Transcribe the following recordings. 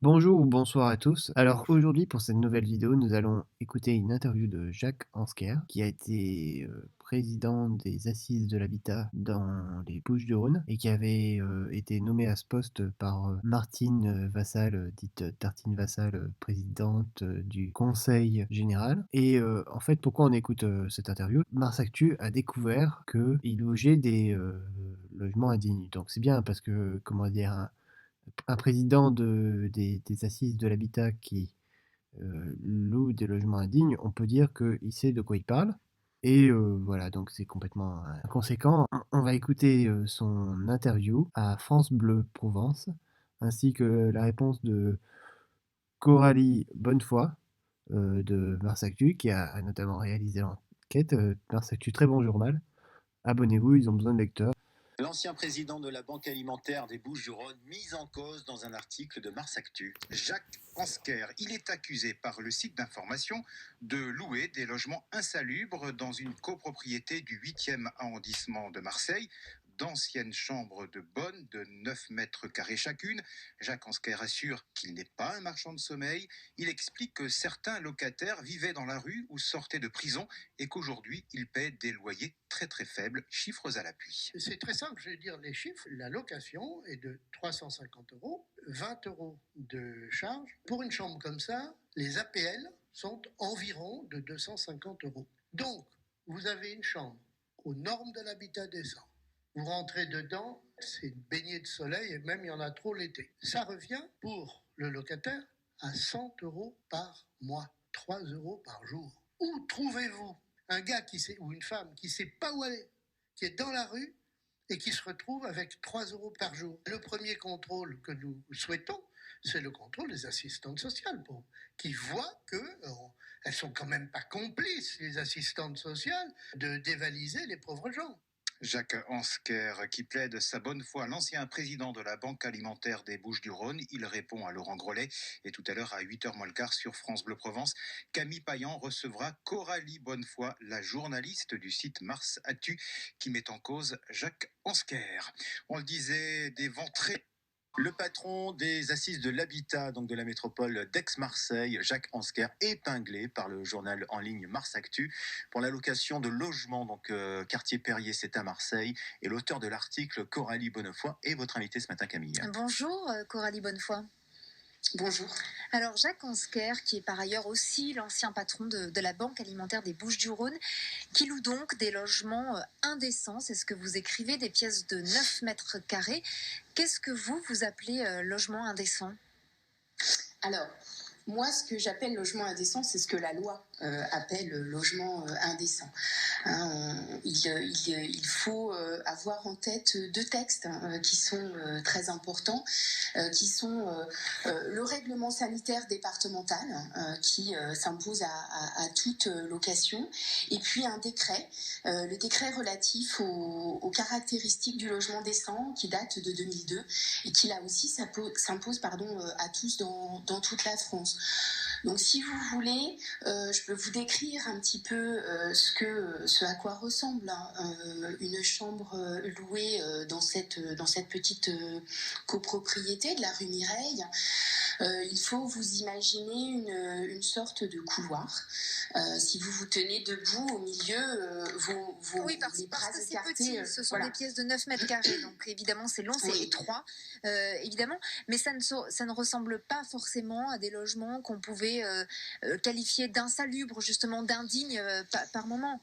Bonjour ou bonsoir à tous. Alors aujourd'hui pour cette nouvelle vidéo, nous allons écouter une interview de Jacques Ansker, qui a été président des Assises de l'Habitat dans les Bouches-du-Rhône et qui avait été nommé à ce poste par Martine Vassal, dite Tartine Vassal, présidente du Conseil général. Et en fait, pourquoi on écoute cette interview? Mars Actu a découvert qu'il logeait des logements indignes. Donc c'est bien parce que, comment dire, un président des Assises de l'Habitat qui loue des logements indignes, on peut dire qu'il sait de quoi il parle. Et voilà, donc c'est complètement inconséquent. On va écouter son interview à France Bleu Provence, ainsi que la réponse de Coralie Bonnefoy de Mars Actu, qui a notamment réalisé l'enquête. Mars Actu, très bon journal. Abonnez-vous, ils ont besoin de lecteurs. L'ancien président de la Banque alimentaire des Bouches-du-Rhône, mis en cause dans un article de Mars Actu. Jacques Ansker, il est accusé par le site d'information de louer des logements insalubres dans une copropriété du 8e arrondissement de Marseille, d'anciennes chambres de bonne de 9 mètres carrés chacune. Jacques Ansker assure qu'il n'est pas un marchand de sommeil. Il explique que certains locataires vivaient dans la rue ou sortaient de prison et qu'aujourd'hui, ils paient des loyers très très faibles, chiffres à l'appui. C'est très simple, je vais dire les chiffres. La location est de 350 euros, 20 euros de charge. Pour une chambre comme ça, les APL sont environ de 250 euros. Donc, vous avez une chambre aux normes de l'habitat décent. Vous rentrez dedans, c'est une baignée de soleil et même il y en a trop l'été. Ça revient pour le locataire à 100 euros par mois, 3 euros par jour. Où trouvez-vous un gars ou une femme qui ne sait pas où aller, qui est dans la rue et qui se retrouve avec 3 euros par jour? Le premier contrôle que nous souhaitons, c'est le contrôle des assistantes sociales, qui voient qu'elles sont quand même pas complices, les assistantes sociales, de dévaliser les pauvres gens. Jacques Ansker, qui plaide sa bonne foi, l'ancien président de la Banque alimentaire des Bouches-du-Rhône. Il répond à Laurent Grollet. Et tout à l'heure, à 8h moins le quart, sur France Bleu Provence, Camille Payan recevra Coralie Bonnefoy, la journaliste du site Mars Actu, qui met en cause Jacques Ansker. On le disait, des vents très... Le patron des Assises de l'Habitat, donc de la métropole d'Aix-Marseille, Jacques Ansker, épinglé par le journal en ligne Mars Actu pour l'allocation de logements, donc quartier Perrier, c'est à Marseille. Et l'auteur de l'article, Coralie Bonnefoy, est votre invitée ce matin, Camille. Bonjour Coralie Bonnefoy. Bonjour. Alors Jacques Ansker, qui est par ailleurs aussi l'ancien patron de la Banque alimentaire des Bouches-du-Rhône, qui loue donc des logements indécents, c'est ce que vous écrivez, des pièces de 9 mètres carrés. Qu'est-ce que vous appelez logement indécent ? Alors, moi, ce que j'appelle logement indécent, c'est ce que la loi appelle logement indécent. Il faut avoir en tête deux textes qui sont très importants, qui sont le règlement sanitaire départemental qui s'impose à toute location, et puis un décret, le décret relatif aux caractéristiques du logement décent qui date de 2002 et qui là aussi s'impose à tous dans toute la France. Donc si vous voulez, je peux vous décrire un petit peu ce à quoi ressemble une chambre louée dans cette petite copropriété de la rue Mireille. Il faut vous imaginer une sorte de couloir. Si vous vous tenez debout au milieu, oui, parce les bras que c'est écartés. petit, ce sont des pièces de 9 mètres carrés, donc évidemment c'est long, c'est étroit, évidemment, mais ça ne ressemble pas forcément à des logements qu'on pouvait qualifier d'insalubres, justement d'indignes par moment.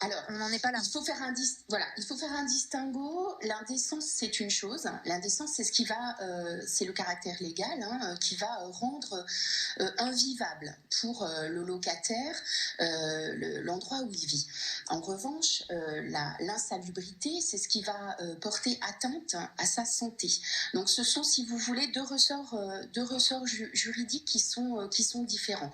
Alors, on n'en est pas là. Il faut faire un distinguo. L'indécence, c'est une chose. L'indécence, c'est c'est le caractère légal qui va rendre invivable pour le locataire l'endroit où il vit. En revanche, l'insalubrité, c'est ce qui va porter atteinte à sa santé. Donc, ce sont, si vous voulez, deux ressorts juridiques qui sont différents.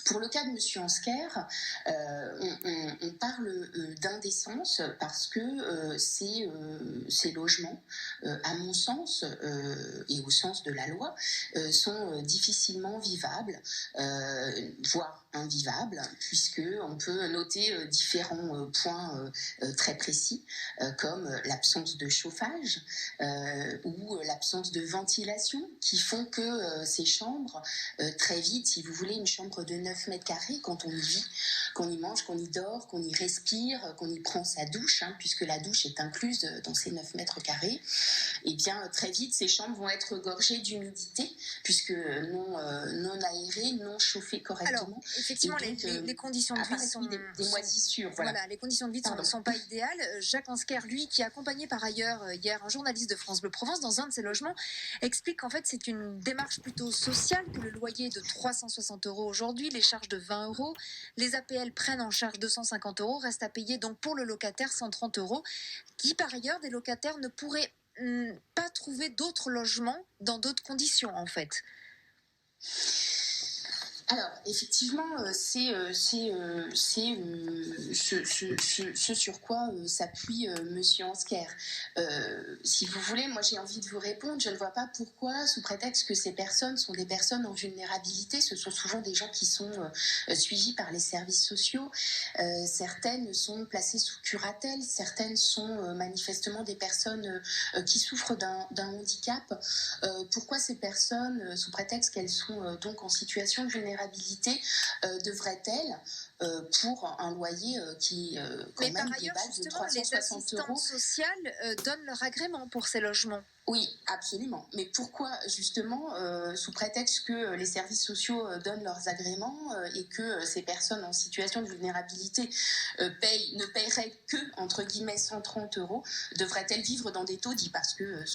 Pour le cas de Monsieur Ansker, on parle d'indécence parce que ces logements, à mon sens et au sens de la loi, sont difficilement vivables, voire invivables, puisqu'on peut noter différents points très précis, comme l'absence de chauffage ou l'absence de ventilation, qui font que ces chambres, très vite, si vous voulez, une chambre de 9 mètres carrés, quand on y vit, qu'on y mange, qu'on y dort, qu'on y respire, qu'on y prend sa douche, puisque la douche est incluse dans ces 9 mètres carrés, et bien très vite ces chambres vont être gorgées d'humidité, puisque non aérées, non chauffées correctement. Alors, effectivement, donc, les conditions de vie sont des moisissures. Voilà, les conditions de vie ne sont pas idéales. Jacques Ansker, lui, qui accompagnait par ailleurs hier un journaliste de France Bleu Provence dans un de ses logements, explique qu'en fait c'est une démarche plutôt sociale, que le loyer est de 360 € aujourd'hui, les charges de 20 €, les APL prennent en charge 250 €, reste à payer donc pour le locataire 130 €, qui par ailleurs des locataires ne pourraient pas trouver d'autres logements dans d'autres conditions en fait. Alors, effectivement, c'est ce sur quoi s'appuie Monsieur Ansker. Si vous voulez, moi j'ai envie de vous répondre, je ne vois pas pourquoi, sous prétexte que ces personnes sont des personnes en vulnérabilité, ce sont souvent des gens qui sont suivis par les services sociaux, certaines sont placées sous curatelle, certaines sont manifestement des personnes qui souffrent d'un handicap. Pourquoi ces personnes, sous prétexte qu'elles sont donc en situation de vulnérabilité, devrait-elle, pour un loyer qui quand mais même par ailleurs, de justement, les 360 assistantes €. sociales donnent leur agrément pour ces logements. Oui, absolument. Mais pourquoi, justement, sous prétexte que les services sociaux donnent leurs agréments et que ces personnes en situation de vulnérabilité ne paieraient que, entre guillemets, 130 €, devraient-elles vivre dans des taudis? Parce que ce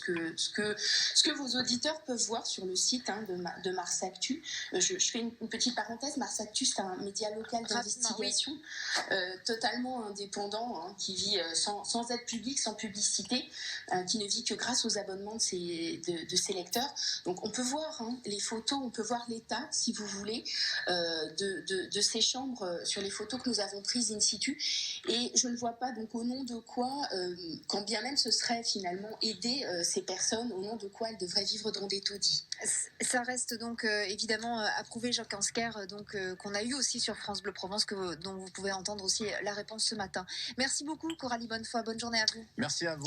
que vos auditeurs peuvent voir sur le site de Mars Actu, je fais une petite parenthèse, Mars Actu, c'est un média local d'investigation totalement indépendant, qui vit sans aide publique, sans publicité, qui ne vit que grâce aux abonnements de ses lecteurs. Donc on peut voir les photos, on peut voir l'état, si vous voulez, de ces chambres sur les photos que nous avons prises in situ. Et je ne vois pas donc au nom de quoi, quand bien même ce serait finalement aider ces personnes, au nom de quoi elles devraient vivre dans des taudis. Ça reste donc évidemment approuvé, Jacques Ansker, qu'on a eu aussi sur France Bleu Provence, dont vous pouvez entendre aussi la réponse ce matin. Merci beaucoup Coralie Bonnefoy, bonne journée à vous. Merci à vous.